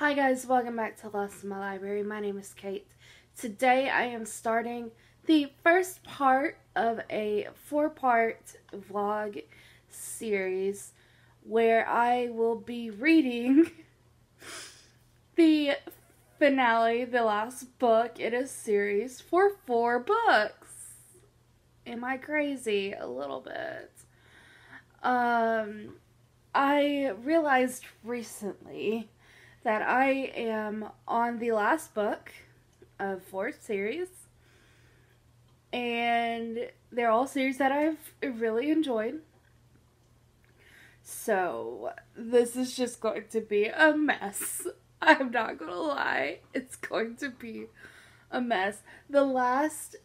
Hi guys, welcome back to Lost in My Library. My name is Kate. Today I am starting the first part of a 4-part vlog series where I will be reading the finale, the last book in a series for 4 books. Am I crazy? A little bit. I realized recently that I am on the last book of 4 series, and they're all series that I've really enjoyed. So this is just going to be a mess. I'm not gonna lie, it's going to be a mess. The last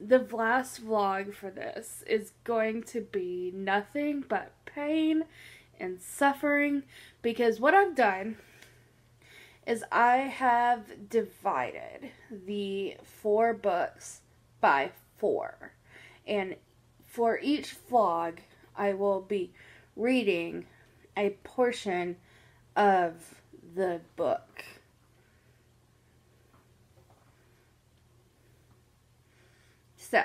vlog for this is going to be nothing but pain and suffering, because what I've done is I have divided the 4 books by 4, and for each vlog I will be reading a portion of the book. So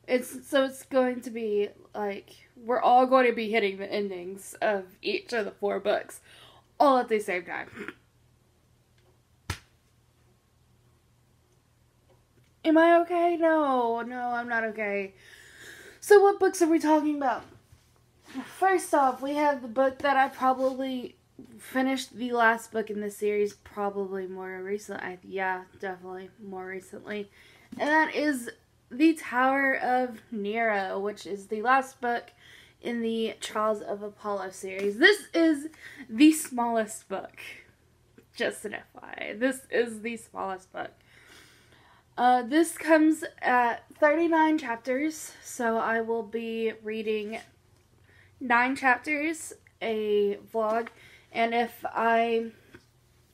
it's going to be like we're all going to be hitting the endings of each of the 4 books all at the same time. Am I okay? No, I'm not okay. So what books are we talking about? First off, we have the book that I probably finished, the last book in this series, probably more recently. Yeah, definitely more recently. And that is the Tower of Nero, which is the last book in the Trials of Apollo series. This is the smallest book. Just an FYI. This is the smallest book. This comes at 39 chapters, so I will be reading 9 chapters a vlog, and if I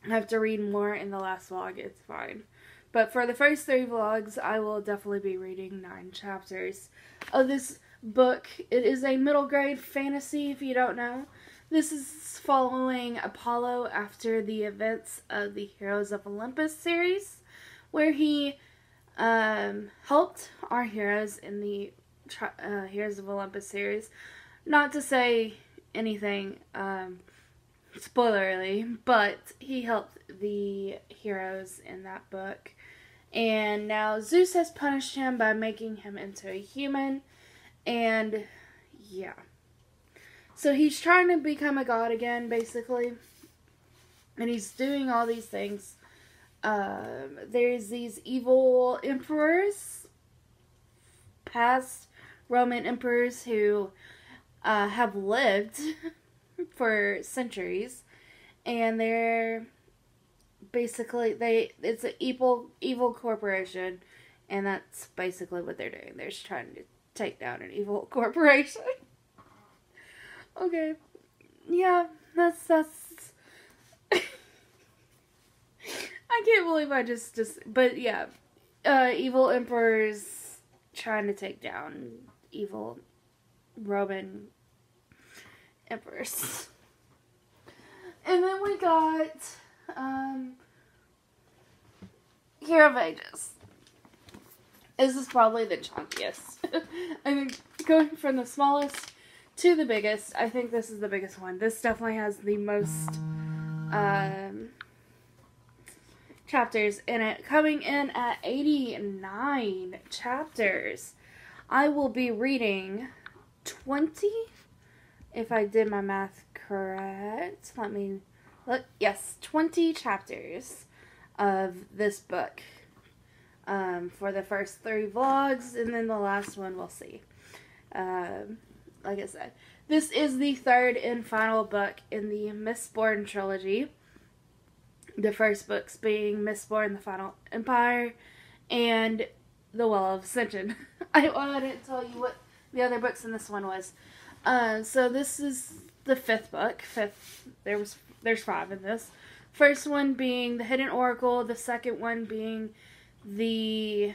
have to read more in the last vlog, it's fine. But for the first 3 vlogs, I will definitely be reading 9 chapters of this book. It is a middle grade fantasy, if you don't know. This is following Apollo after the events of the Heroes of Olympus series, where he helped our heroes in the Heroes of Olympus series. Not to say anything spoilerly, but he helped the heroes in that book. And now Zeus has punished him by making him into a human. And yeah. So he's trying to become a god again, basically. And he's doing all these things. There's these evil emperors, past Roman emperors, who have lived for centuries, and they're basically it's an evil corporation, and that's basically what they're doing. They're just trying to take down an evil corporation. Okay, yeah, that's I can't believe I just but yeah, evil emperors trying to take down evil Roman emperors. And then we got Hero of Ages. This is probably the chunkiest. I think going from the smallest to the biggest, I think this is the biggest one. This definitely has the most chapters in it, coming in at 89 chapters. I will be reading 20, if I did my math correct. Let me look. Yes, 20 chapters of this book for the first 3 vlogs, and then the last one we'll see. Like I said, this is the 3rd and final book in the Mistborn Trilogy. The first books being Mistborn, The Final Empire, and The Well of Ascension. I didn't tell you what the other books in this one was. So this is the 5th book. There's 5 in this. First one being The Hidden Oracle. The second one being The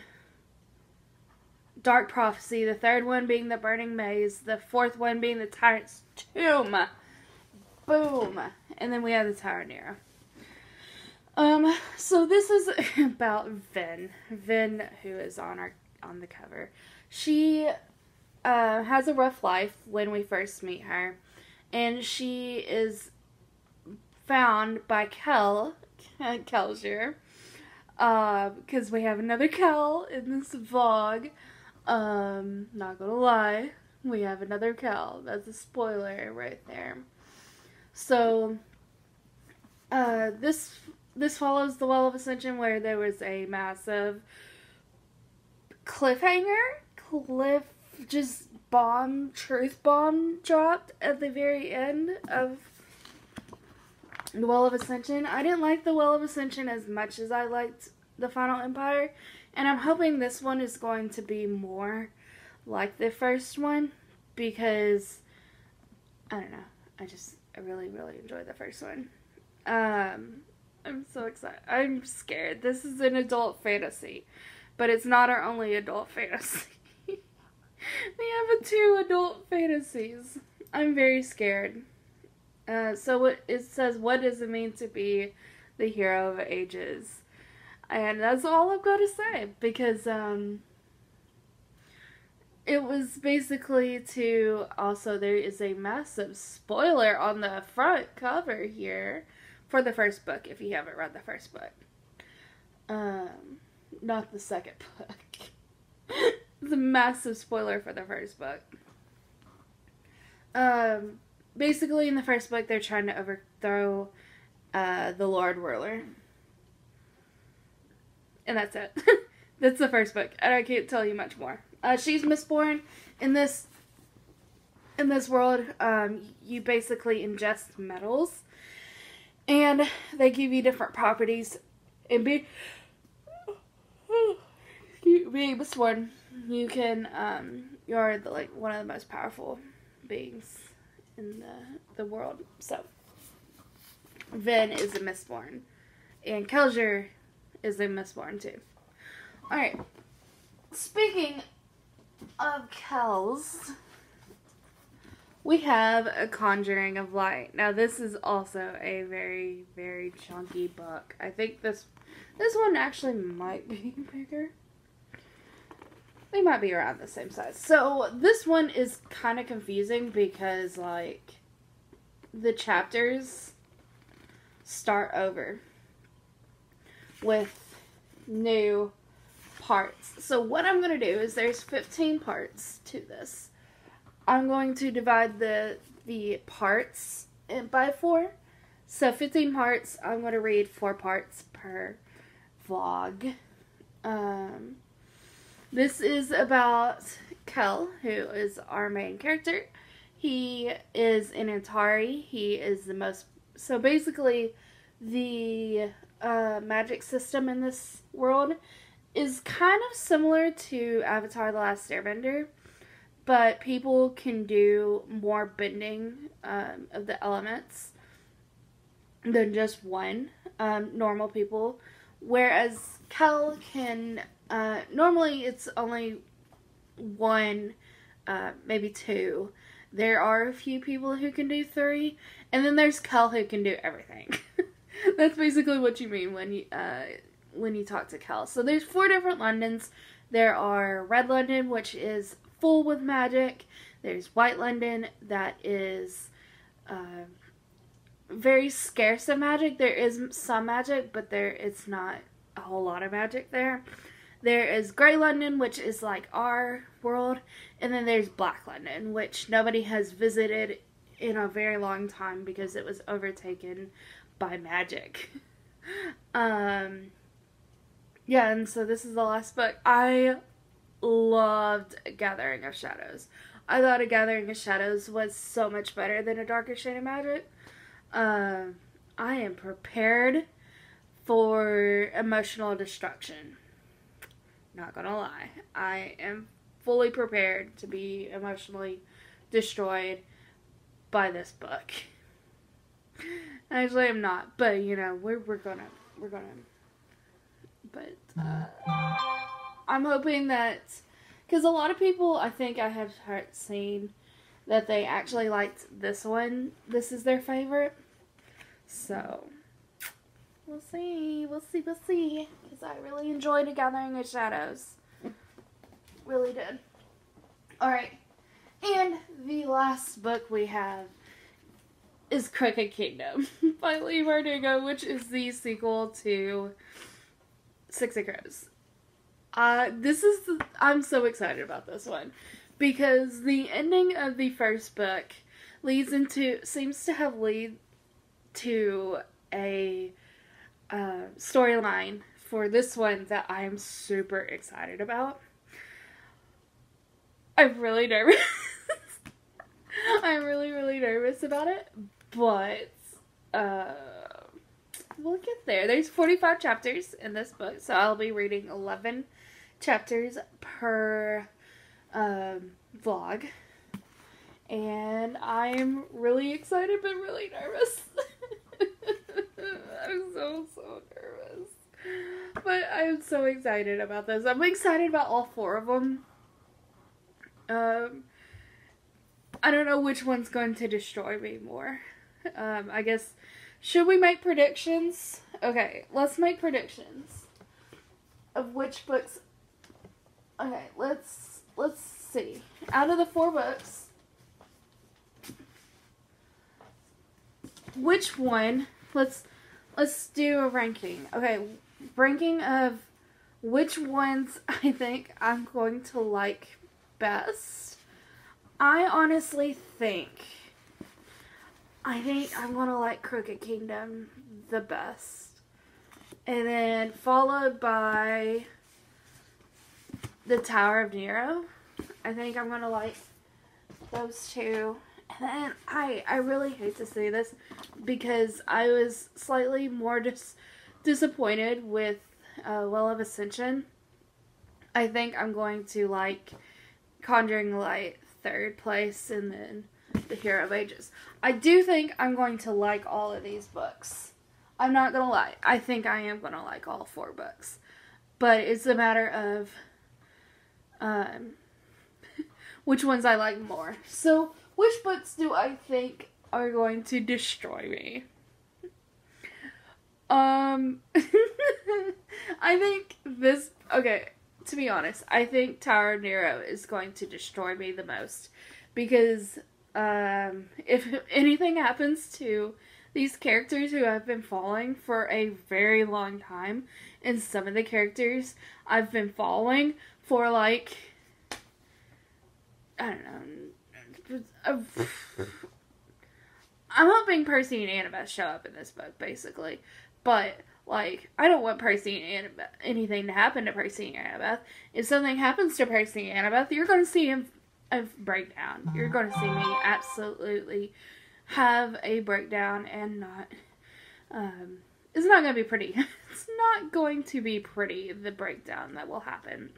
Dark Prophecy. The third one being The Burning Maze. The 4th one being The Tyrant's Tomb. Boom. And then we have the Tower of Nero. So this is about Vin. Vin, who is on the cover. She has a rough life when we first meet her. And she is found by Kelsier. Because we have another Kel in this vlog. Not gonna lie. We have another Kel. That's a spoiler right there. So, this follows the Well of Ascension, where there was a massive truth bomb dropped at the very end of the Well of Ascension. I didn't like the Well of Ascension as much as I liked the Final Empire, and I'm hoping this one is going to be more like the first one, because, I don't know, I really, really enjoyed the first one. I'm so excited. I'm scared. This is an adult fantasy, but it's not our only adult fantasy. We have 2 adult fantasies. I'm very scared. So it says, what does it mean to be the hero of ages? And that's all I've got to say, because it was basically to, also there is a massive spoiler on the front cover here for the first book, if you haven't read the first book. Not the second book. It's a massive spoiler for the first book. Basically in the first book they're trying to overthrow the Lord Ruler. And that's it. That's the first book, and I can't tell you much more. She's Mistborn. In this world, you basically ingest metals, and they give you different properties. And being Mistborn, you can you're one of the most powerful beings in the world. So Vin is a Mistborn, and Kelsier is a Mistborn too. Alright. Speaking of Kels, we have a Conjuring of Light. Now this is also a very, very chunky book. I think this one actually might be bigger. They might be around the same size. So this one is kind of confusing because the chapters start over with new parts. So what I'm going to do is there's 15 parts to this. I'm going to divide the parts by 4. So 15 parts. I'm going to read 4 parts per vlog. This is about Kel, who is our main character. He is an Antari. He is the most... So basically, the magic system in this world is kind of similar to Avatar: The Last Airbender, but people can do more bending of the elements than just one, normal people, whereas Kel can, normally it's only 1, maybe 2. There are a few people who can do 3, and then there's Kel who can do everything. That's basically what you mean when you talk to Kel. So there's 4 different Londons. There are Red London, which is full with magic. There's White London, that is very scarce of magic. There is some magic, but it's not a whole lot of magic there. There is Grey London, which is like our world. And then there's Black London, which nobody has visited in a very long time because it was overtaken by magic. Yeah, and so this is the last book. I loved Gathering of Shadows. I thought A Gathering of Shadows was so much better than A Darker Shade of Magic. I am prepared for emotional destruction. Not gonna lie. I am fully prepared to be emotionally destroyed by this book. Actually, I'm not, but you know, we're gonna, but I'm hoping that, because a lot of people, I think I have seen that they actually liked this one. This is their favorite. So, we'll see. We'll see. We'll see. Because I really enjoyed A Gathering of Shadows. Really did. Alright. And the last book we have is Crooked Kingdom by Lee Bardugo, which is the sequel to Six of Crows. I'm so excited about this one because the ending of the first book seems to have lead to a storyline for this one that I am super excited about. I'm really nervous. I'm really, really nervous about it, but we'll get there. There's 45 chapters in this book, so I'll be reading 11 chapters per vlog, and I'm really excited but really nervous. I'm so nervous, but I'm so excited about this. I'm excited about all 4 of them. I don't know which one's going to destroy me more. I guess, should we make predictions? Okay, let's make predictions of which books. Okay, let's see. Out of the 4 books, which one? Let's do a ranking. Okay, ranking of which ones I think I'm going to like best. I honestly think I'm gonna like Crooked Kingdom the best, and then followed by the Tower of Nero. I think I'm gonna like those 2, and then I really hate to say this because I was slightly more disappointed with Well of Ascension. I think I'm going to like Conjuring of Light 3rd place, and then The Hero of Ages. I do think I'm going to like all of these books. I'm not gonna lie. I think I am gonna like all 4 books. But it's a matter of which ones I like more. So, which books do I think are going to destroy me? I think this... Okay, to be honest, I think Tower of Nero is going to destroy me the most. Because if anything happens to these characters who have been following for a very long time, and some of the characters I've been following for like, I don't know, I'm hoping Percy and Annabeth show up in this book, basically. But, like, I don't want Percy and Annabeth, anything to happen to Percy and Annabeth. If something happens to Percy and Annabeth, you're going to see a breakdown. You're going to see me absolutely have a breakdown and not, it's not going to be pretty. It's not going to be pretty, the breakdown that will happen.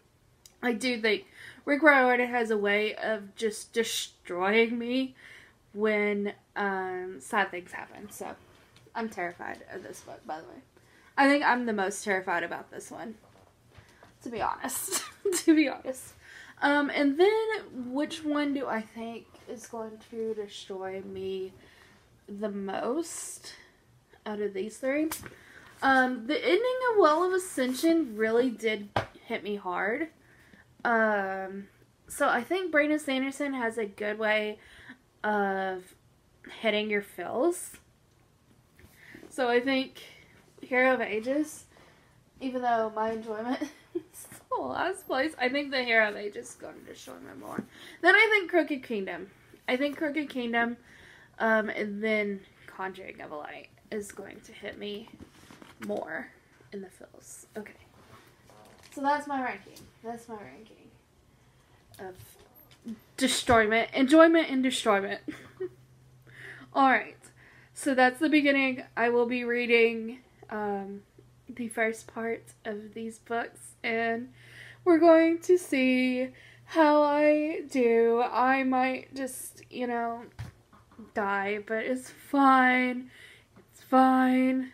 I do think Rick Riordan has a way of just destroying me when sad things happen. So, I'm terrified of this book, by the way. I think I'm the most terrified about this one, to be honest. To be honest. And then, which one do I think is going to destroy me the most out of these 3? The ending of Well of Ascension really did hit me hard. So I think Brandon Sanderson has a good way of hitting your feels. So I think Hero of Ages, even though my enjoyment is still last place, I think the Hero of Ages is going to destroy me more. Then I think Crooked Kingdom. I think Crooked Kingdom, and then Conjuring of Light is going to hit me more in the feels. Okay. So that's my ranking. That's my ranking of enjoyment, and destroyment. Alright. So that's the beginning. I will be reading the first part of these books, and we're going to see how I do. I might just, die, but it's fine. It's fine.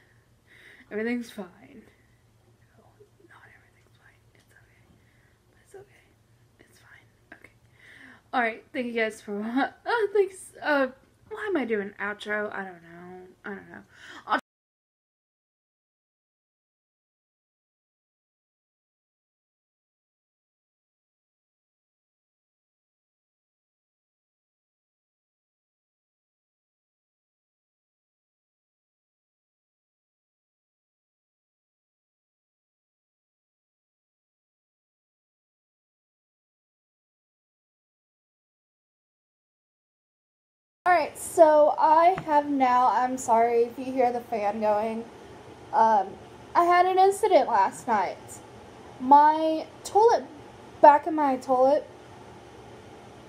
Everything's fine. No, not everything's fine. It's okay. But it's okay. It's fine. Okay. Alright, thank you guys for, thanks, why am I doing outro? I don't know. Alright, so I'm sorry if you hear the fan going. I had an incident last night. Back of my toilet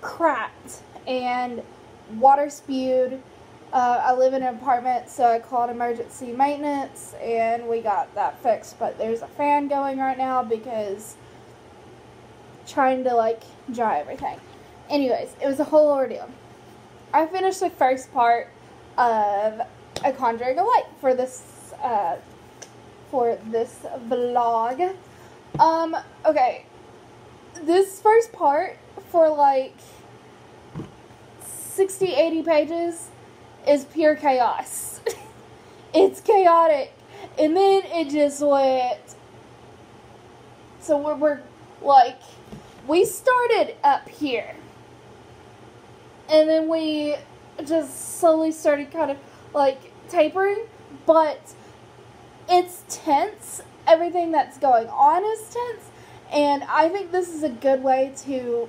cracked and water spewed. I live in an apartment, so I called emergency maintenance and we got that fixed. But there's a fan going right now because trying to dry everything. Anyways, it was a whole ordeal. I finished the first part of A Conjuring of Light for this vlog. Okay. This first part for 60, 80 pages is pure chaos. It's chaotic. And then it just went. So we started up here. And then we just slowly started kind of tapering, but it's tense. Everything that's going on is tense, and I think this is a good way to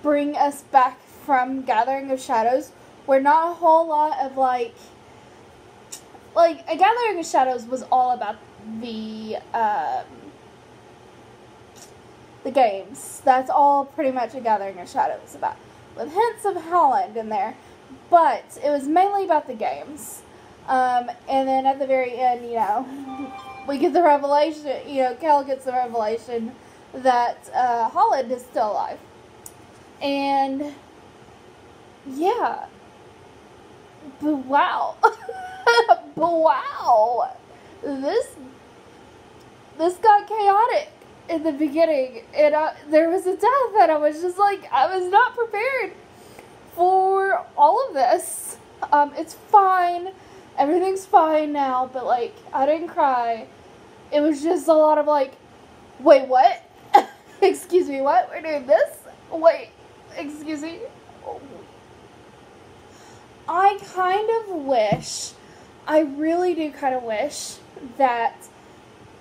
bring us back from Gathering of Shadows, where not a whole lot of A Gathering of Shadows was all about the games. That's all pretty much A Gathering of Shadows was about, with hints of Holland in there, but it was mainly about the games. And then at the very end, we get the revelation, Kel gets the revelation that Holland is still alive. And yeah, but wow, this got chaotic in the beginning, and there was a death, and I was just I was not prepared for all of this. It's fine, everything's fine now, but I didn't cry. It was just a lot of wait, what? Excuse me, what? We're doing this? Wait, excuse me. I really do kind of wish that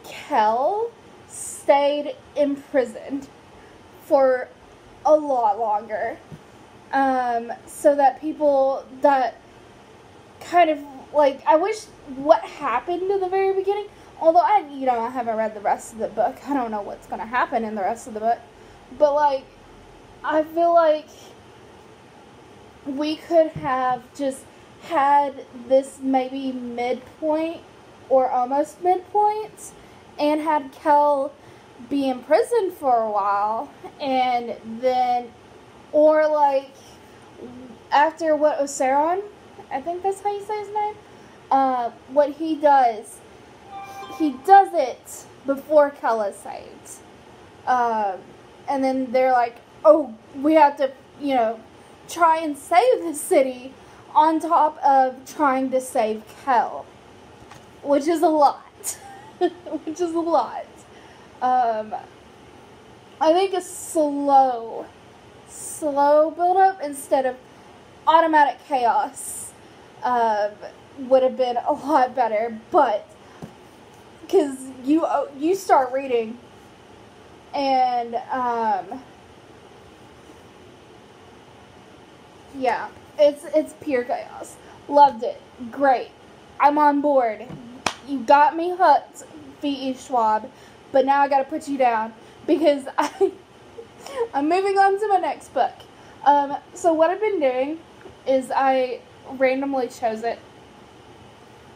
Kel stayed imprisoned for a lot longer, so that people that kind of I wish what happened in the very beginning, although I haven't read the rest of the book, I don't know what's going to happen in the rest of the book, but I feel we could have just had this maybe midpoint or almost midpoint, and had Kel be in prison for a while, and then, or after what Oseron, I think that's how you say his name, what he does it before Kel is saved, and then they're oh, we have to, try and save the city on top of trying to save Kel, which is a lot. I think a slow build up instead of automatic chaos would have been a lot better, but because you start reading and yeah, it's pure chaos. Loved it. Great. I'm on board. You got me hooked, V.E. Schwab, but now I gotta put you down because I'm moving on to my next book. So what I've been doing is I randomly chose it.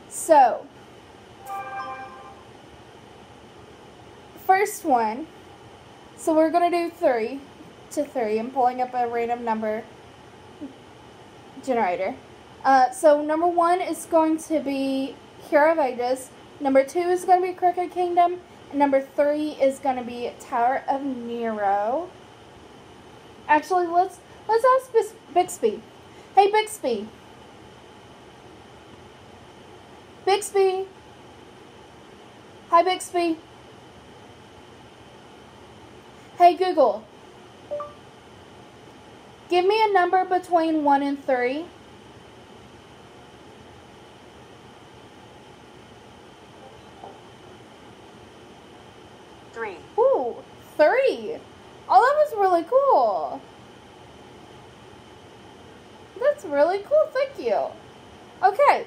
So, first one, so we're gonna do 3 to 3. I'm pulling up a random number generator. So number 1 is going to be Hero of Ages. Number 2 is going to be Crooked Kingdom. And number 3 is going to be Tower of Nero. Actually, let's ask Bixby. Hey, Bixby. Bixby. Hi, Bixby. Hey, Google. Give me a number between 1 and 3. Ooh, 3. Oh, that was really cool. That's really cool. Thank you. Okay.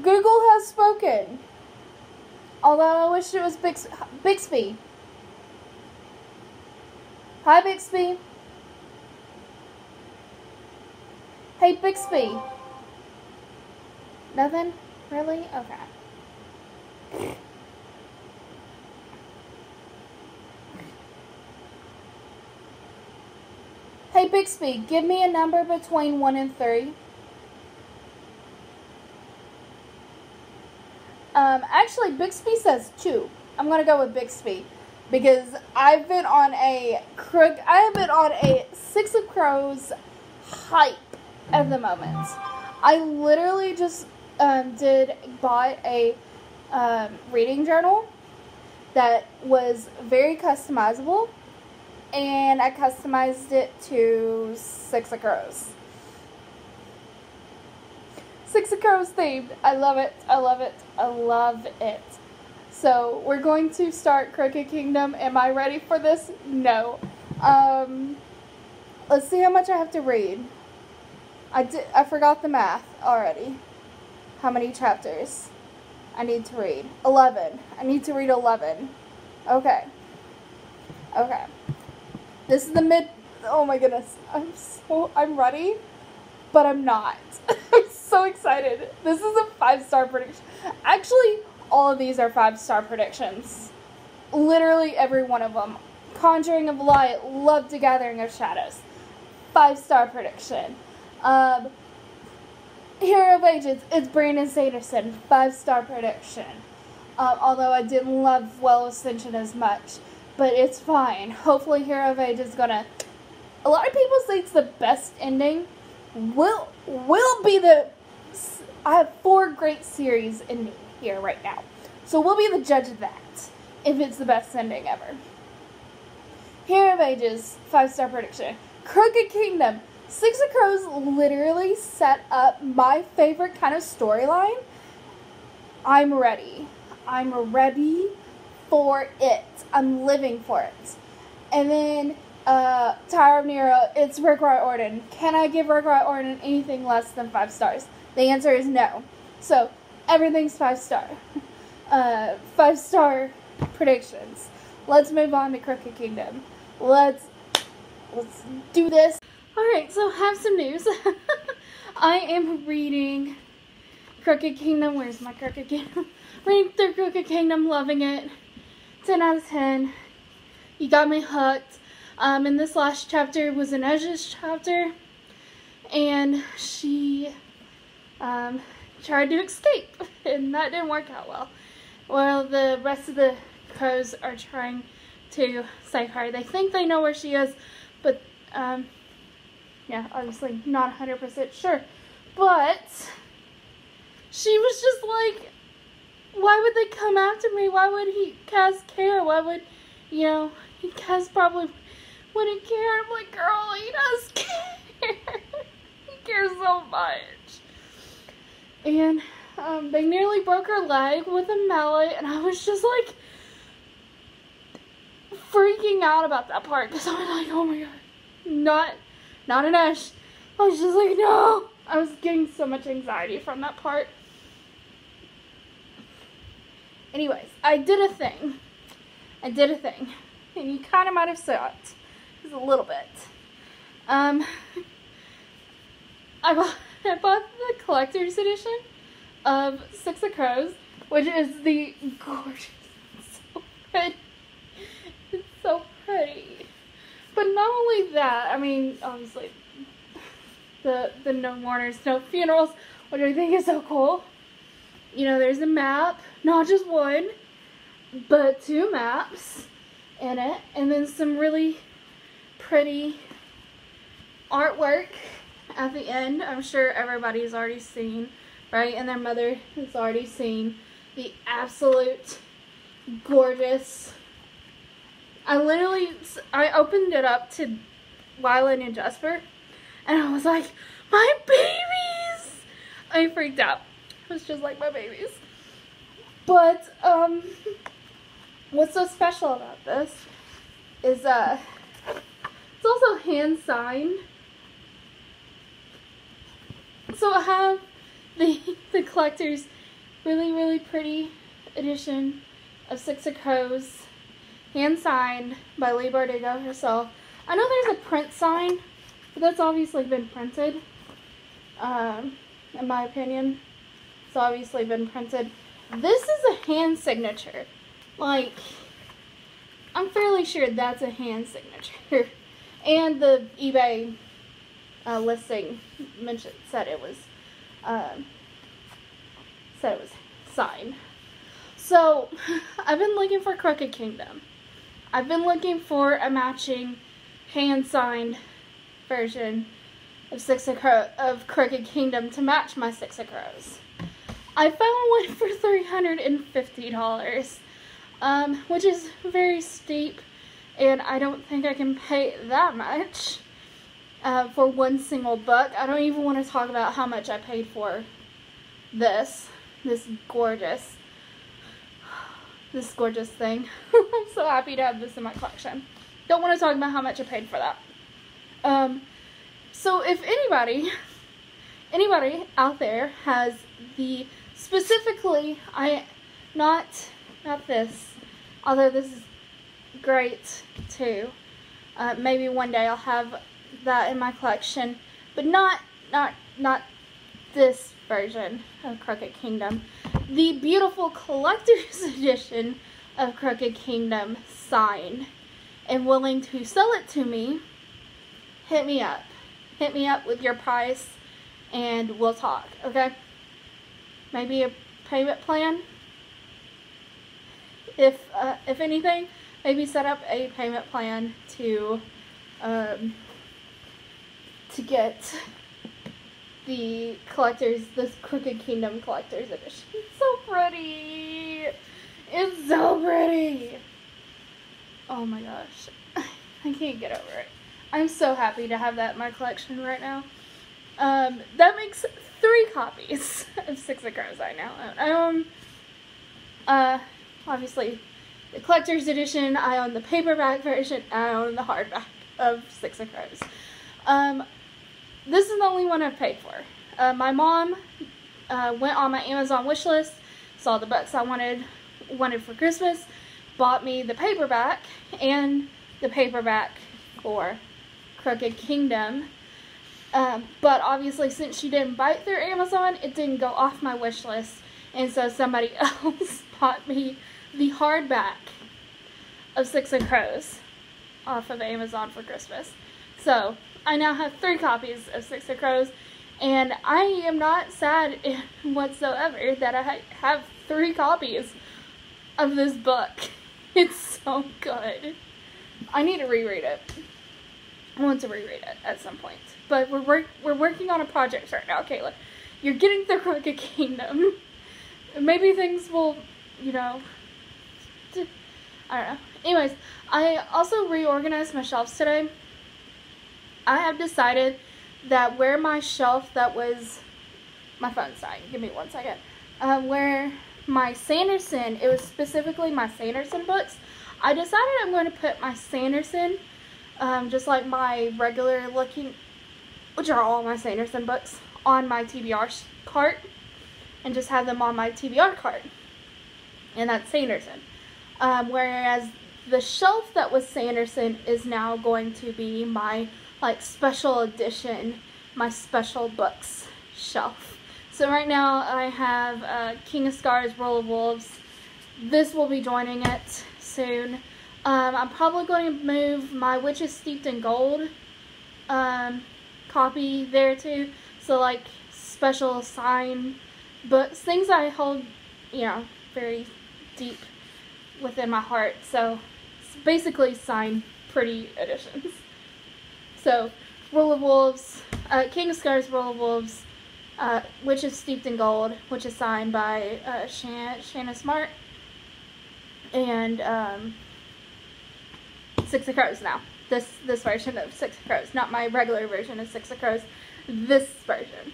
Google has spoken. Although I wish it was Bixby. Hi, Bixby. Hey, Bixby. Nothing? Really? Okay. Hey, Bixby, give me a number between 1 and 3. Actually, Bixby says 2. I'm gonna go with Bixby because I've been on a Six of Crows hype at the moment. I literally just bought a reading journal that was very customizable, and I customized it to Six of Crows. Six of Crows themed. I love it. I love it. I love it. So we're going to start Crooked Kingdom. Am I ready for this? No. Let's see how much I have to read. I forgot the math already. How many chapters I need to read? 11. I need to read 11. Okay. Okay. This is the mid. Oh my goodness. I'm ready, but I'm not. I'm so excited. This is a 5-star prediction. Actually, all of these are 5-star predictions. Literally every one of them. Conjuring of Light, Love to Gathering of Shadows. 5-star prediction. Hero of Ages, it's Brandon Sanderson. 5-star prediction. Although I didn't love Well Ascension as much. But it's fine. Hopefully Hero of Ages is gonna... A lot of people say it's the best ending. Will be the... I have 4 great series in me here right now. So we'll be the judge of that. If it's the best ending ever. Hero of Ages, 5-star prediction. Crooked Kingdom. Six of Crows literally set up my favorite kind of storyline. I'm ready. I'm ready for it. I'm living for it. And then Tower of Nero, it's Rick Riordan. Can I give Rick Riordan anything less than 5 stars? The answer is no. So everything's 5-star. 5-star predictions. Let's move on to Crooked Kingdom. Let's do this. Alright, so have some news. I am reading Crooked Kingdom. Where's my Crooked Kingdom? Reading through Crooked Kingdom, loving it. 10 out of 10. You got me hooked. And this last chapter was an Ezra's chapter. And she tried to escape. And that didn't work out well. Well, the rest of the crows are trying to save her. They think they know where she is. But, yeah, obviously not 100% sure. But she was just like, why would they come after me? Why would Kaz care? Why would, Kaz probably wouldn't care. I'm like, girl, he does care. He cares so much. And they nearly broke her leg with a mallet, and I was just like freaking out about that part because I was like, oh my god, not an Ash. I was just like, no. I was getting so much anxiety from that part. Anyways, I did a thing. And you kind of might have saw it. Just a little bit. I bought the collector's edition of Six of Crows, which is the gorgeous. It's so pretty. It's so pretty. But not only that, I mean, obviously, the no mourners, no funerals, which I think is so cool. There's a map, not just one, but 2 maps in it, and then some really pretty artwork at the end, I'm sure everybody's already seen, right? And their mother has already seen the absolute gorgeous. I opened it up to Lila and Jasper, and I was like, my babies! I freaked out. It was just like my babies. But, what's so special about this is, it's also hand signed. So I have the collector's really, really pretty edition of Six of Crows, hand signed by Leigh Bardugo herself. I know there's a print sign, but that's obviously been printed. In my opinion, it's obviously been printed. This is a hand signature. Like, I'm fairly sure that's a hand signature. And the eBay listing said it was signed. So, I've been looking for Crooked Kingdom. I've been looking for a matching hand-signed version of Crooked Kingdom to match my Six of Crows. I found one for $350, which is very steep, and I don't think I can pay that much for one single book. I don't even want to talk about how much I paid for this gorgeous thing. I'm so happy to have this in my collection. Don't want to talk about how much I paid for that. So if anybody out there has the specifically, not this, although this is great too. Maybe one day I'll have that in my collection, but not this version of Crooked Kingdom. The beautiful collector's edition of Crooked Kingdom signed and willing to sell it to me, hit me up. Hit me up with your price and we'll talk, okay? Maybe a payment plan. If anything, maybe set up a payment plan to get the Crooked Kingdom collector's edition. It's so pretty. It's so pretty. Oh my gosh. I can't get over it. I'm so happy to have that in my collection right now. That makes 3 copies of Six of Crows I now own. Obviously, the collector's edition, I own the paperback version, I own the hardback of Six of Crows. This is the only one I've paid for. My mom went on my Amazon wish list, saw the books I wanted for Christmas, bought me the paperback and the paperback for Crooked Kingdom. But obviously, since she didn't buy it through Amazon, it didn't go off my wish list, and so somebody else bought me the hardback of Six of Crows off of Amazon for Christmas. So I now have 3 copies of Six of Crows, and I am not sad whatsoever that I have 3 copies of this book. It's so good. I need to reread it. I want to reread it at some point. But we're working on a project right now, Kayla. You're getting through Crooked Kingdom. Maybe things will, I don't know. Anyways, I also reorganized my shelves today. I have decided that where my shelf that was, my phone's dying, give me 1 second, where my Sanderson, it was specifically my Sanderson books, I decided I'm going to put my Sanderson, just like my regular looking, which are all my Sanderson books, on my TBR cart, and just have them on my TBR cart, and that's Sanderson. Whereas the shelf that was Sanderson is now going to be my special edition, my special books shelf. So right now I have King of Scars, Roll of Wolves. This will be joining it soon. I'm probably going to move my Witches Steeped in Gold copy there too. So special signed books, things I hold, very deep within my heart. So it's basically signed pretty editions. So Rule of Wolves, King of Scars, Rule of Wolves, which is Steeped in Gold, which is signed by Shanna Smart, and Six of Crows now. This version of Six of Crows, not my regular version of Six of Crows, this version.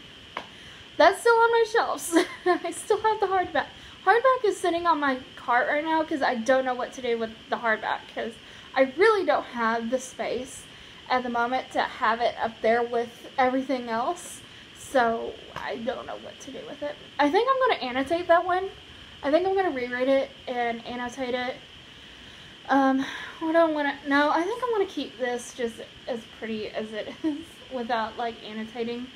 That's still on my shelves. I still have the hardback. Hardback is sitting on my cart right now because I don't know what to do with the hardback, because I really don't have the space at the moment to have it up there with everything else. So I don't know what to do with it. I think I'm going to annotate that one. I think I'm going to reread it and annotate it. What do I want to... No, I think I'm going to keep this just as pretty as it is without, like, annotating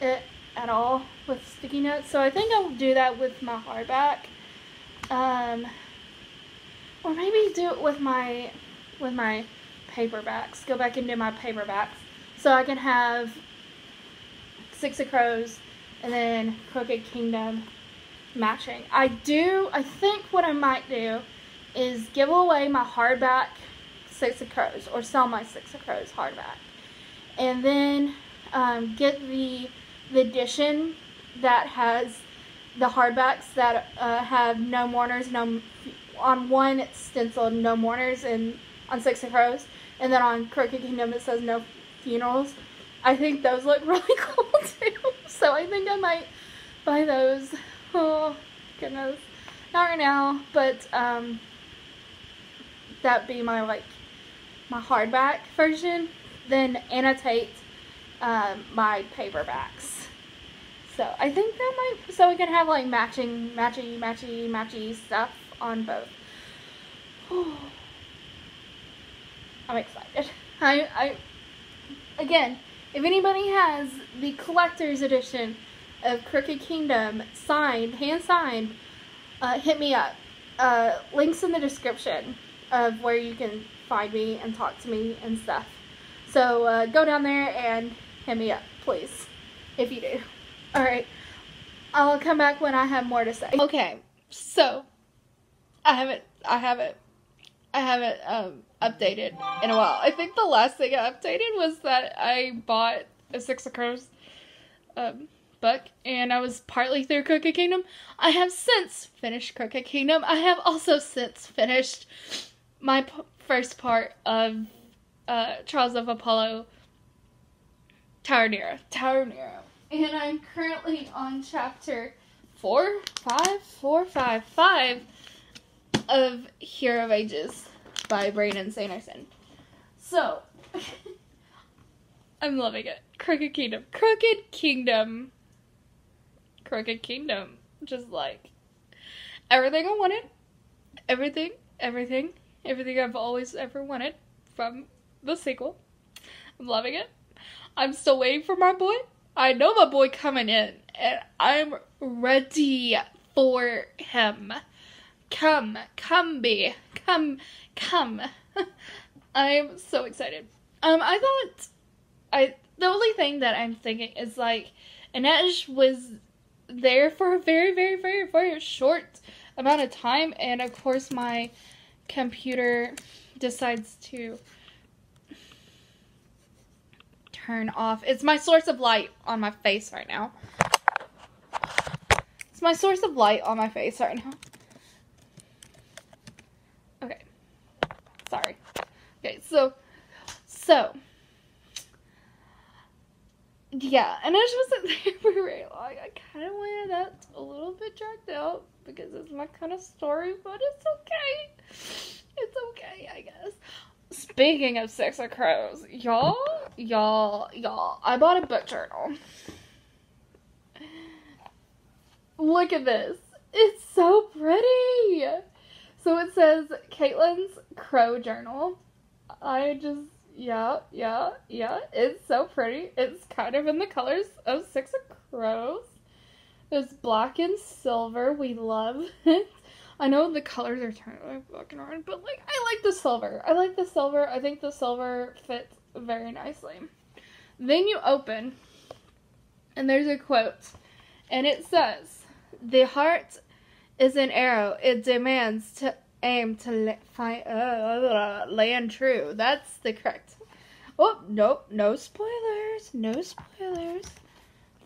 it at all with sticky notes. So I think I'll do that with my hardback. Or maybe do it with my paperbacks. Go back and do my paperbacks. So I can have Six of Crows and then Crooked Kingdom matching. I think what I might do is give away my hardback Six of Crows, or sell my Six of Crows hardback, and then get the edition that has the hardbacks that have no mourners, on one it's stenciled no mourners, and on Six of Crows, and then on Crooked Kingdom it says no funerals. I think those look really cool too, so I think I might buy those. Oh goodness, not right now, but that'd be my hardback version, then annotate my paperbacks. So I think that might, so we can have like matchy stuff on both. I'm excited. I again, if anybody has the collector's edition of Crooked Kingdom signed, hand signed, hit me up. Links in the description of where you can find me and talk to me and stuff. So go down there and hit me up, please, if you do. Alright, I'll come back when I have more to say. Okay, so I haven't updated in a while. I think the last thing I updated was that I bought a Six of Crows book, and I was partly through Crooked Kingdom. I have since finished Crooked Kingdom. I have also since finished my first part of Trials of Apollo, Tower of Nero. And I'm currently on chapter 5 of Hero of Ages by Brandon Sanderson. So, I'm loving it. Crooked Kingdom. Just like everything I wanted. Everything I've always ever wanted from the sequel. I'm loving it. I'm still waiting for my boy. I know my boy coming in, and I'm ready for him. Come. I'm so excited. The only thing that I'm thinking is, like, Inej was there for a very, very, very, very short amount of time, and of course my computer decides to turn off. It's my source of light on my face right now. Okay. Sorry. Okay, so yeah, and I wasn't there for very long. I kind of wanted that a little bit dragged out because it's my kind of story, but it's okay. It's okay, I guess. Speaking of Six of Crows, y'all, I bought a book journal. Look at this. It's so pretty. So it says Caitlin's Crow Journal. Yeah, it's so pretty. It's kind of in the colors of Six of Crows. It's black and silver. We love it. I know the colors are turning fucking around, but like, I like the silver. I think the silver fits very nicely. Then you open, and there's a quote, and it says, "The heart is an arrow. It demands to aim to land true." That's the correct Oh, nope, no spoilers. No spoilers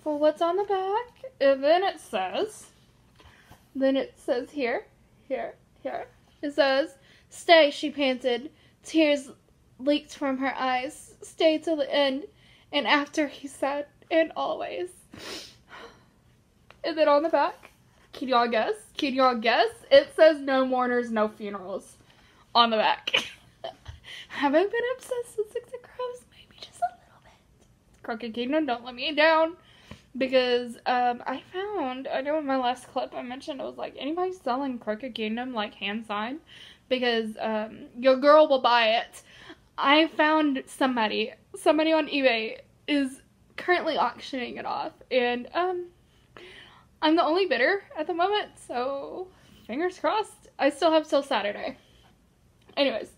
for what's on the back. And then it says here. It says, "Stay," she panted. Tears leaked from her eyes. "Stay till the end." And after, he said, "And always." And then on the back, can y'all guess? It says, "No mourners, no funerals," on the back. Have I been obsessed with Six of Crows? Maybe just a little bit. Crooked Kingdom, don't let me down. Because I know in my last clip I mentioned, I was like, anybody selling Crooked Kingdom, like, hand signed? Because your girl will buy it. I found somebody on eBay is currently auctioning it off, and I'm the only bidder at the moment, so fingers crossed. I still have till Saturday. Anyways,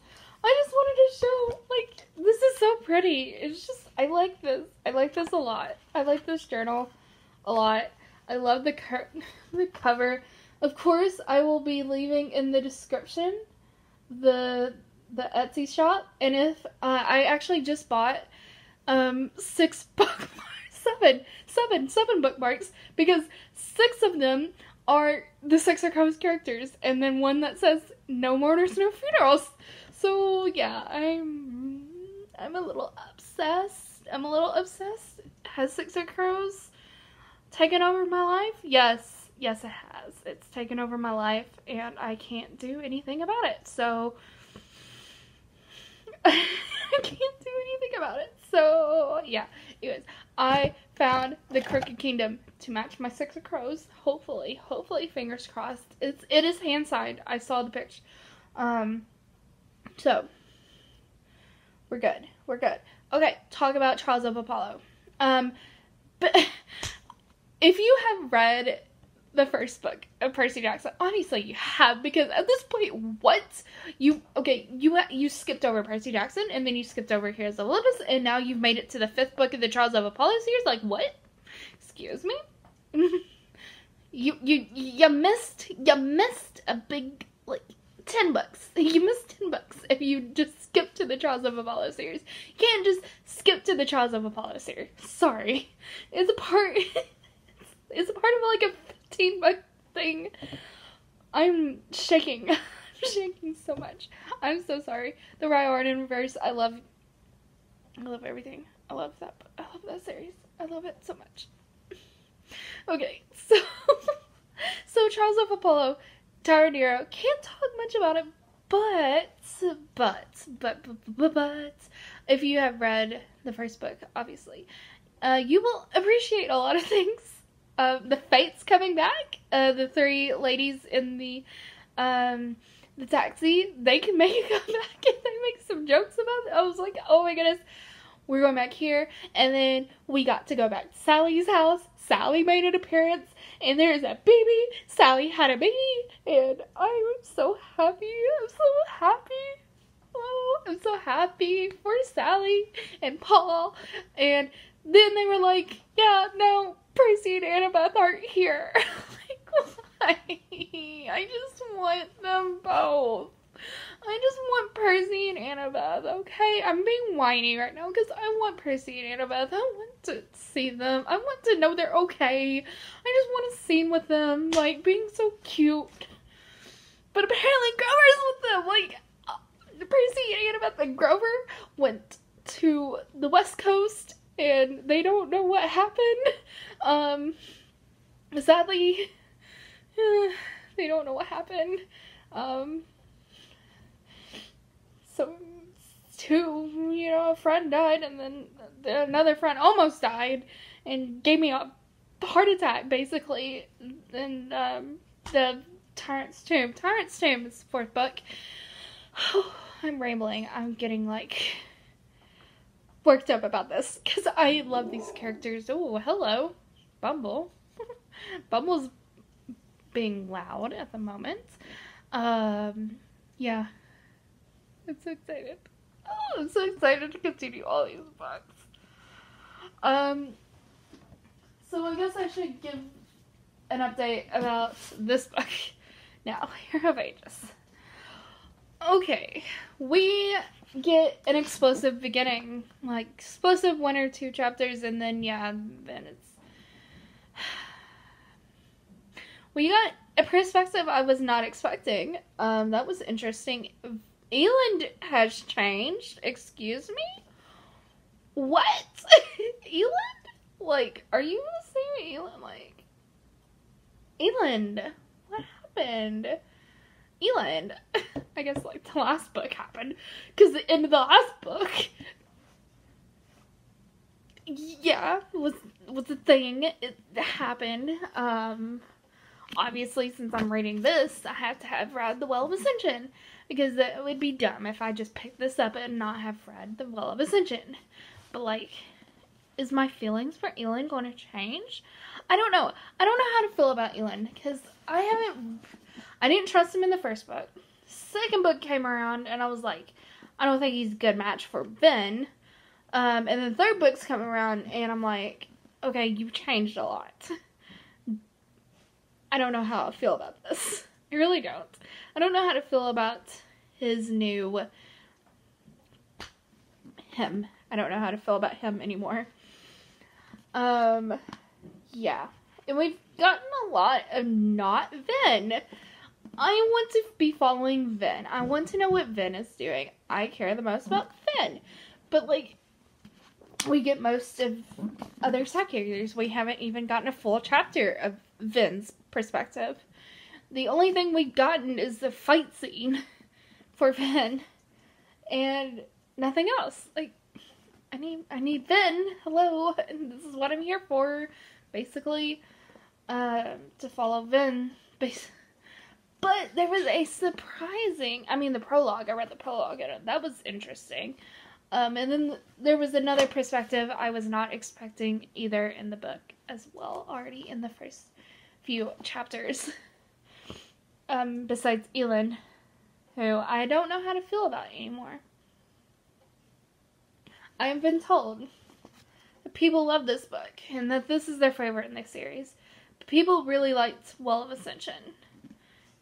I just wanted to show, like, this is so pretty. It's just, I like this. I like this a lot. I like this journal a lot. I love the cover. Of course, I will be leaving in the description the Etsy shop, and if I actually just bought 6 bookmarks, seven bookmarks, because 6 of them are the Six of Crows characters, and then one that says "No mourners, no funerals." So yeah, I'm a little obsessed. Has Six of Crows taken over my life? Yes, it has. It's taken over my life, and I can't do anything about it. So I can't do anything about it. So yeah. Anyways, I found the Crooked Kingdom to match my Six of Crows. Hopefully, fingers crossed. It is hand signed. I saw the picture. So we're good. Okay, talk about Trials of Apollo. But if you have read the first book of Percy Jackson, obviously you have, because at this point, you skipped over Percy Jackson, and then you skipped over Heroes of Olympus, and now you've made it to the 5th book of the Trials of Apollo series. Like, what? Excuse me? you missed a big, like, 10 books. You missed 10 books if you just skip to the Trials of Apollo series. You can't just skip to the Trials of Apollo series. Sorry. It's a part of like a 15-book thing. I'm shaking. I'm shaking so much. I'm so sorry. The Rhyhorn in Reverse, I love everything. I love that series. I love it so much. Okay, so Trials of Apollo, Tower of Nero, can't talk much about it, but if you have read the first book, obviously, you will appreciate a lot of things. The Fates coming back, the 3 ladies in the taxi, they can make it come back, and they make some jokes about it. I was like, oh my goodness, we're going back here. And then we got to go back to Sally's house. Sally made an appearance, and there's a baby. Sally had a baby, and I'm so happy. Oh, I'm so happy for Sally and Paul. And then they were like, yeah, no, Percy and Annabeth aren't here. Like, why? I just want them both. I just want Percy and Annabeth, okay? I'm being whiny right now because I want Percy and Annabeth. I want to see them. I want to know they're okay. I just want a scene with them, like, being so cute. But apparently Grover's with them. Like, Percy and Annabeth and Grover went to the West Coast, and they don't know what happened. Sadly, they don't know what happened. So, a friend died, and then another friend almost died, and gave me a heart attack, basically. And, the Tyrant's Tomb is the 4th book. I'm rambling. I'm getting, like, worked up about this, because I love these characters. Oh, hello, Bumble. Bumble's being loud at the moment. Yeah. I'm so excited. Oh, I'm so excited to continue all these books. So I guess I should give an update about this book now, Hero of Ages. Okay, we get an explosive beginning, like explosive 1 or 2 chapters, and then then it's we got a perspective I was not expecting. That was interesting. Eland has changed. Excuse me? What? Eland? Like, are you saying Eland? Like, Eland, what happened? Eland. I guess, like, the last book happened. Because the end of the last book, yeah, was a thing. It happened. Obviously, since I'm reading this, I have to have read The Well of Ascension. Because it would be dumb if I just picked this up and not have read The Well of Ascension. But, like, is my feelings for Elend going to change? I don't know. I don't know how to feel about Elend. Because I didn't trust him in the first book. Second book came around, and I was like, I don't think he's a good match for Ben. And then the third book's coming around, and I'm like, okay, you've changed a lot. I don't know how I feel about this. I really don't. I don't know how to feel about his new him. I don't know how to feel about him anymore. Yeah. And we've gotten a lot of not Vin. I want to be following Vin. I want to know what Vin is doing. I care the most about Vin. But, like, we get most of other side characters. We haven't even gotten a full chapter of Vin's perspective. The only thing we've gotten is the fight scene for Vin. And nothing else. Like, I need Vin. Hello. And this is what I'm here for. Basically, to follow Vin. But there was a surprising, the prologue. I read the prologue and that was interesting. And then there was another perspective I was not expecting either in the book as well, already in the first few chapters. Besides Elend, who I don't know how to feel about anymore. I have been told that people love this book, and that this is their favorite in the series. But people really liked Well of Ascension.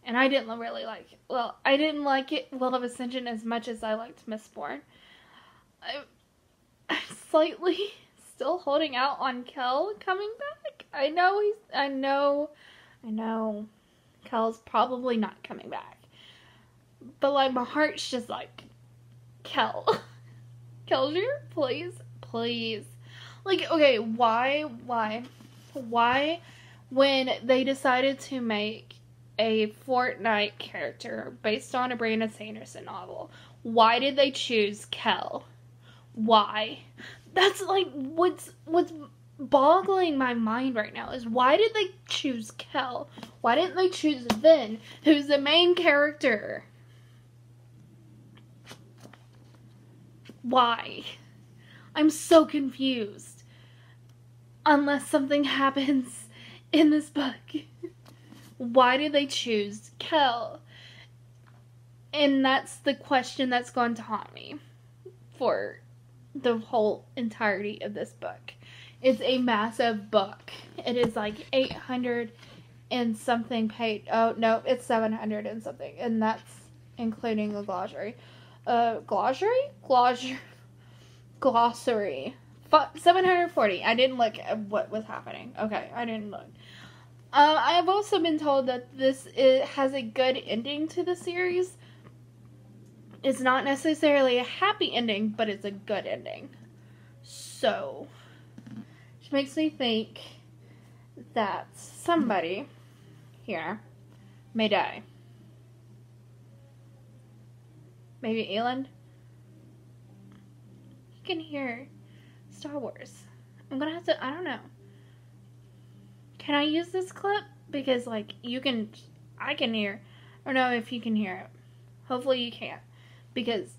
And I didn't really like it. Well, I didn't like it, Well of Ascension, as much as I liked Mistborn. I'm slightly still holding out on Kel coming back. I know Kel's probably not coming back. But, like, my heart's just like, Kel. Kelsier, please, please. Like, okay, why, when they decided to make a Fortnite character based on a Brandon Sanderson novel, why did they choose Kel? Why? That's, like, what's boggling my mind right now is why did they choose Kel? Why didn't they choose Vin, who's the main character? Why? I'm so confused. Unless something happens in this book. Why did they choose Kel? And that's the question that's going to haunt me for the whole entirety of this book. It's a massive book. It is like 800 and something page. Oh, no, it's 700 and something. And that's including the glossary. Glossary. 740. I didn't look at what was happening. Okay, I didn't look. I have also been told that it has a good ending to the series. It's not necessarily a happy ending, but it's a good ending. So, which makes me think that somebody here may die. Maybe Elend? You can hear Star Wars. I'm gonna have to, I don't know. Can I use this clip? Because, like, I can hear. I don't know if you can hear it. Hopefully you can. Because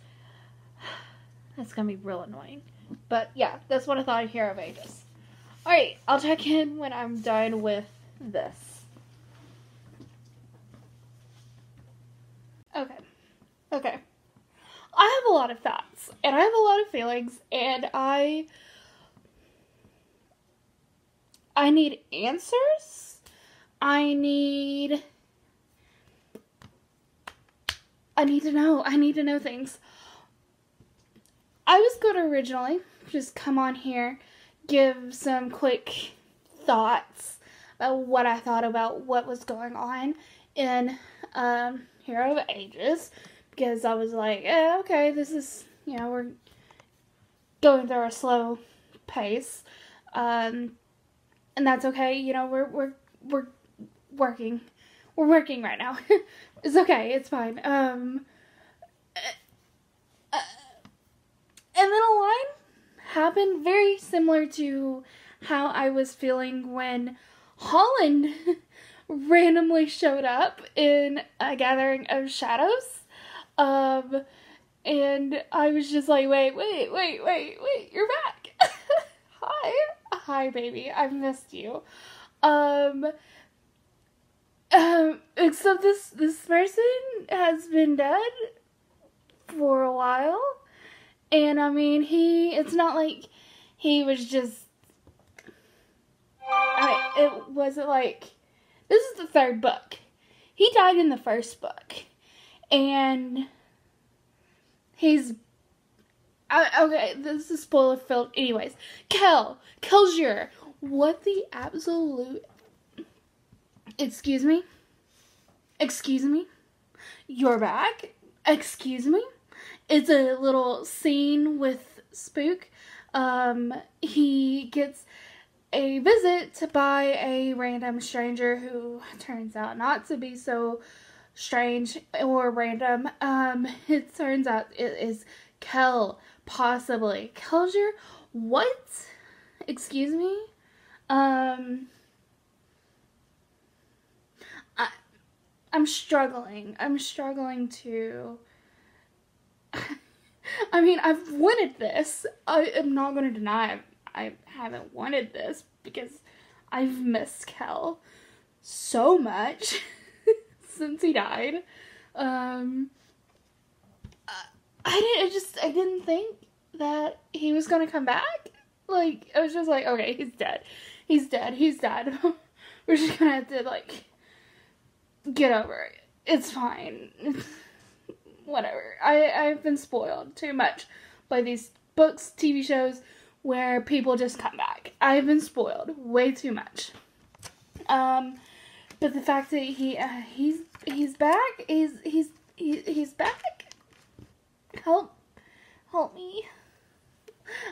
that's gonna be real annoying. But, yeah, that's what I thought of Hero of Ages. Alright, I'll check in when I'm done with this. Okay. I have a lot of thoughts, and I have a lot of feelings, and I need answers. I need to know. I need to know things. I was going to originally just come on here, give some quick thoughts about what I thought about what was going on in Hero of Ages, because I was like, okay, this is, we're going through a slow pace, and that's okay. We're working right now. It's okay. It's fine. And then a line happened very similar to how I was feeling when Holland randomly showed up in A Gathering of Shadows. And I was just like, wait, you're back. Hi, baby. I've missed you. Except this person has been dead for a while. And I mean, it's not like he was just, it wasn't like, this is the third book. He died in the first book. And okay, this is spoiler filled. Anyways, Kelsier, what the absolute, excuse me, you're back, excuse me. It's a little scene with Spook. He gets a visit by a random stranger who turns out not to be so strange or random. It turns out it is possibly. Kelsier, what? Excuse me? I'm struggling to... I mean, I've wanted this. I am not going to deny I haven't wanted this because I've missed Kel so much since he died. I didn't think that he was going to come back. Like, I was just like, okay, he's dead. He's dead. We're just going to have to, like, get over it. It's fine. Whatever. I've been spoiled too much by these books, TV shows, where people just come back. I've been spoiled way too much. But the fact that he's back, he's back. Help me.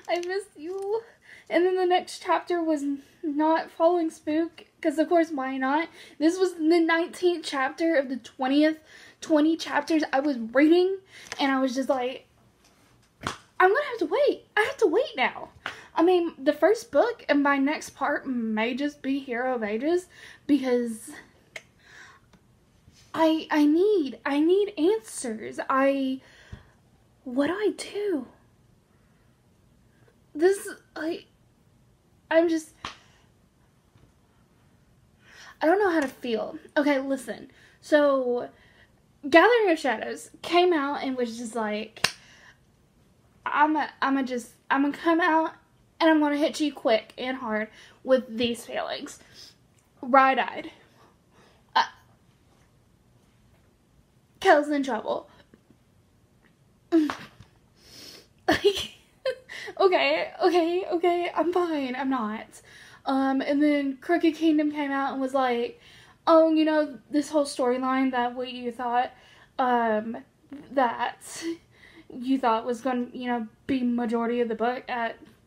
I miss you. And then the next chapter was not following Spook, because of course, why not? This was the 19th chapter of the 20 chapters I was reading, and I was just like, I'm gonna have to wait. I have to wait now. I mean, the first book and my next part may just be Hero of Ages, because I need answers. What do I do? I don't know how to feel. Okay, listen. So, Gathering of Shadows came out and was just like, I'm gonna come out and I'm gonna hit you quick and hard with these feelings. Wide-eyed. Kel's in trouble. Like, okay, I'm fine. I'm not. And then Crooked Kingdom came out and was like, oh, this whole storyline that what you thought, that you thought was going to, be majority of the book,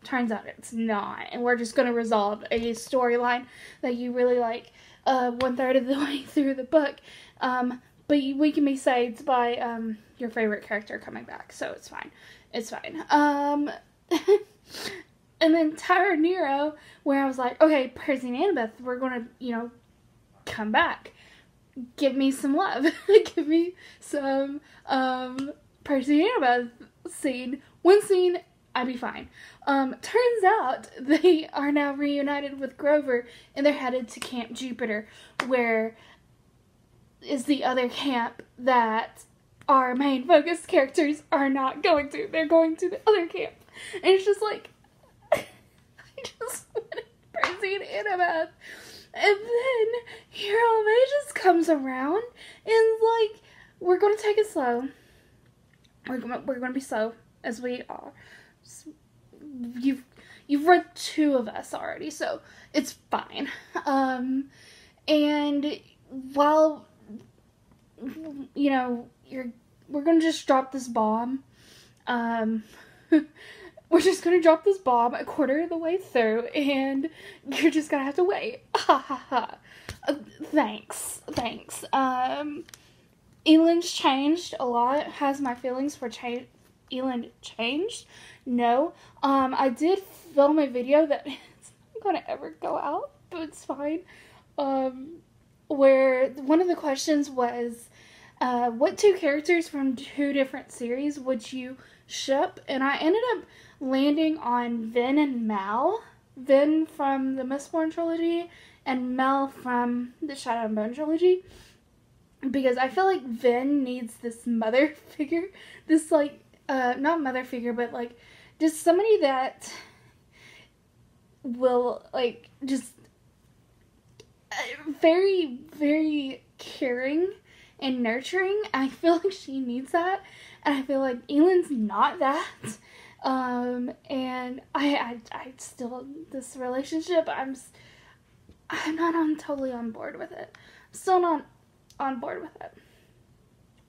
turns out it's not. And we're just going to resolve a storyline that you really like, 1/3 of the way through the book. But we can be saved by, your favorite character coming back. So it's fine. It's fine. And then Tower of Nero, where I was like, okay, Percy and Annabeth, we're going to, come back. Give me some love. Give me some Percy and Annabeth scene. One scene, I'd be fine. Turns out they are now reunited with Grover, and they're headed to Camp Jupiter, where is the other camp that our main focus characters are not going to. They're going to the other camp. And it's just like, I just wanted Percy and Annabeth. And then Hero of Ages comes around and like, we're going to take it slow. We're going to be slow. as we are. You've read 2 of us already, so it's fine. And while, you know, we're gonna just drop this bomb. We're just gonna drop this bomb a quarter of the way through, and you're just gonna have to wait. Ha ha ha. Thanks. Eland's changed a lot. Has my feelings for Eland changed? No. I did film a video that it's not gonna ever go out, but it's fine. Where one of the questions was, what 2 characters from 2 different series would you ship? And I ended up landing on Vin and Mal. Vin from the Mistborn Trilogy and Mel from the Shadow and Bone Trilogy. Because I feel like Vin needs this mother figure. This, like, not mother figure, but, like, just somebody that will, like, just very, very caring and nurturing. I feel like she needs that. And I feel like Eland's not that. And I still, this relationship, I'm not totally on board with it. I'm still not on board with it.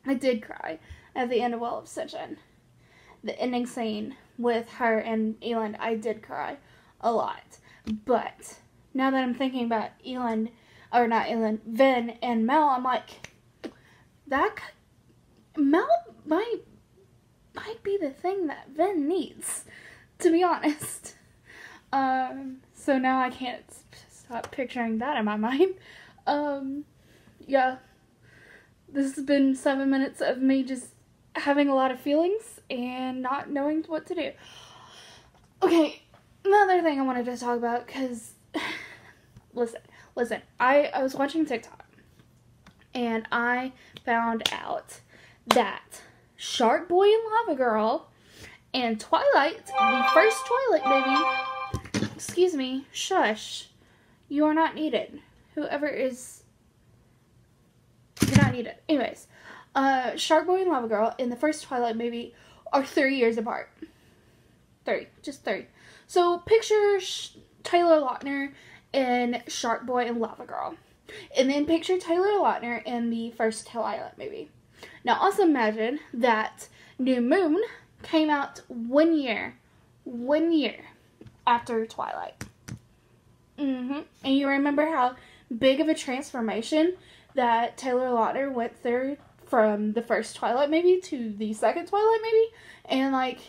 I did cry at the end of Well of Ascension. The ending scene with her and Eland, I did cry a lot. But now that I'm thinking about Vin and Mel, I'm like, Mel might be the thing that Vin needs, to be honest. So now I can't stop picturing that in my mind. Yeah. This has been 7 minutes of me just having a lot of feelings and not knowing what to do. Okay, another thing I wanted to talk about, because, listen, I was watching TikTok, and I found out that Shark Boy and Lava Girl and Twilight, the first Twilight movie, excuse me, shush, you are not needed. Whoever is, you're not needed. Anyways, Shark Boy and Lava Girl in the first Twilight movie are 3 years apart. 3. So picture Taylor Lautner in Shark Boy and Lava Girl. And then picture Taylor Lautner in the first Twilight movie. Now also imagine that New Moon came out 1 year after Twilight. And you remember how big of a transformation that Taylor Lautner went through from the first Twilight movie to the second Twilight movie? And, like,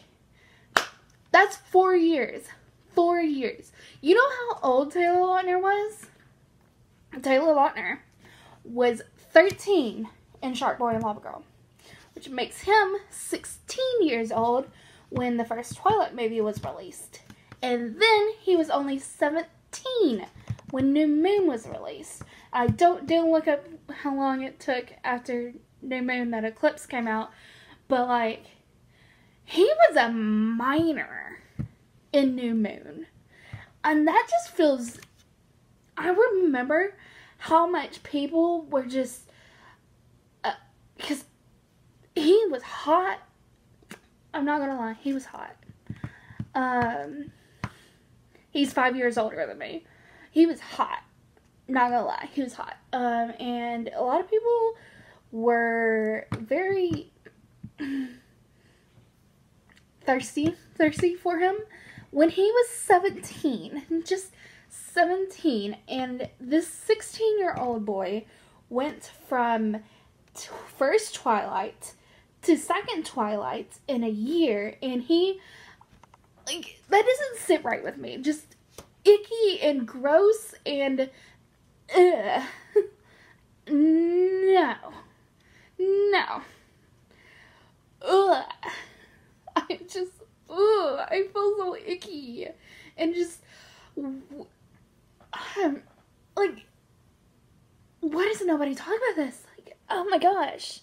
that's 4 years. 4 years. You know how old Taylor Lautner was? Taylor Lautner was 13 in Shark Boy and Lava Girl, which makes him 16 years old when the first Twilight movie was released. And then he was only 17 when New Moon was released. I didn't look up how long it took after New Moon that Eclipse came out, but, like, he was a minor in New Moon. And that just feels, I remember how much people were just, because he was hot. I'm not gonna lie, he was hot. He's 5 years older than me. He was hot. Not gonna lie, he was hot. And a lot of people were very thirsty for him when he was 17. Just 17. And this 16-year-old boy went from first Twilight to second Twilight in a year. And he, like, that doesn't sit right with me. Just icky and gross and no. Ugh. I feel so icky. And just, like, why does nobody talk about this? Like, oh my gosh.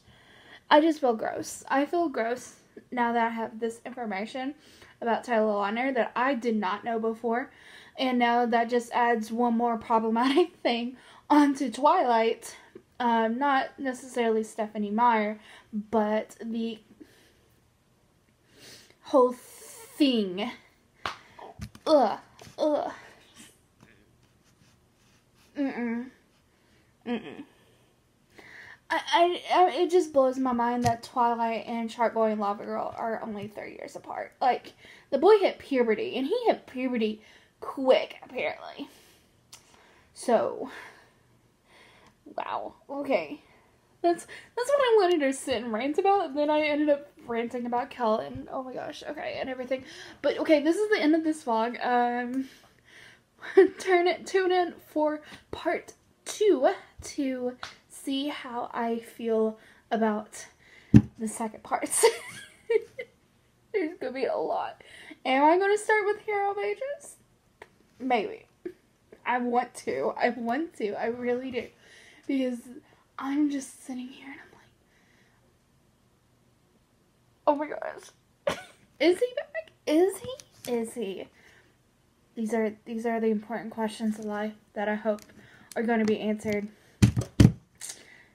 I just feel gross. I feel gross now that I have this information about Taylor Lautner that I did not know before. And now that just adds one more problematic thing onto Twilight. Not necessarily Stephenie Meyer, but the whole thing. Ugh. It just blows my mind that Twilight and Shark Boy and Lava Girl are only 3 years apart. Like, the boy hit puberty, and he hit puberty quick, apparently. So, wow. Okay. That's what I wanted to sit and rant about, and then I ended up ranting about Kel, and oh my gosh, okay, and everything. But, okay, this is the end of this vlog. Tune in for part 2 to see how I feel about the second parts. There's gonna be a lot. Am I gonna start with Hero Mages? Maybe. I want to. I really do. Because I'm just sitting here and I'm like, oh my gosh. Is he back? Is he? These are the important questions in life that I hope are going to be answered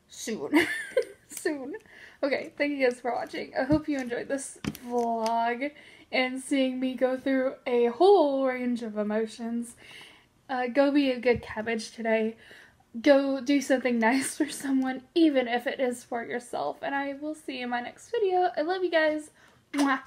soon. Soon. Okay, thank you guys for watching. I hope you enjoyed this vlog and seeing me go through a whole range of emotions. Go be a good cabbage today. Go do something nice for someone, even if it is for yourself. And I will see you in my next video. I love you guys. Mwah.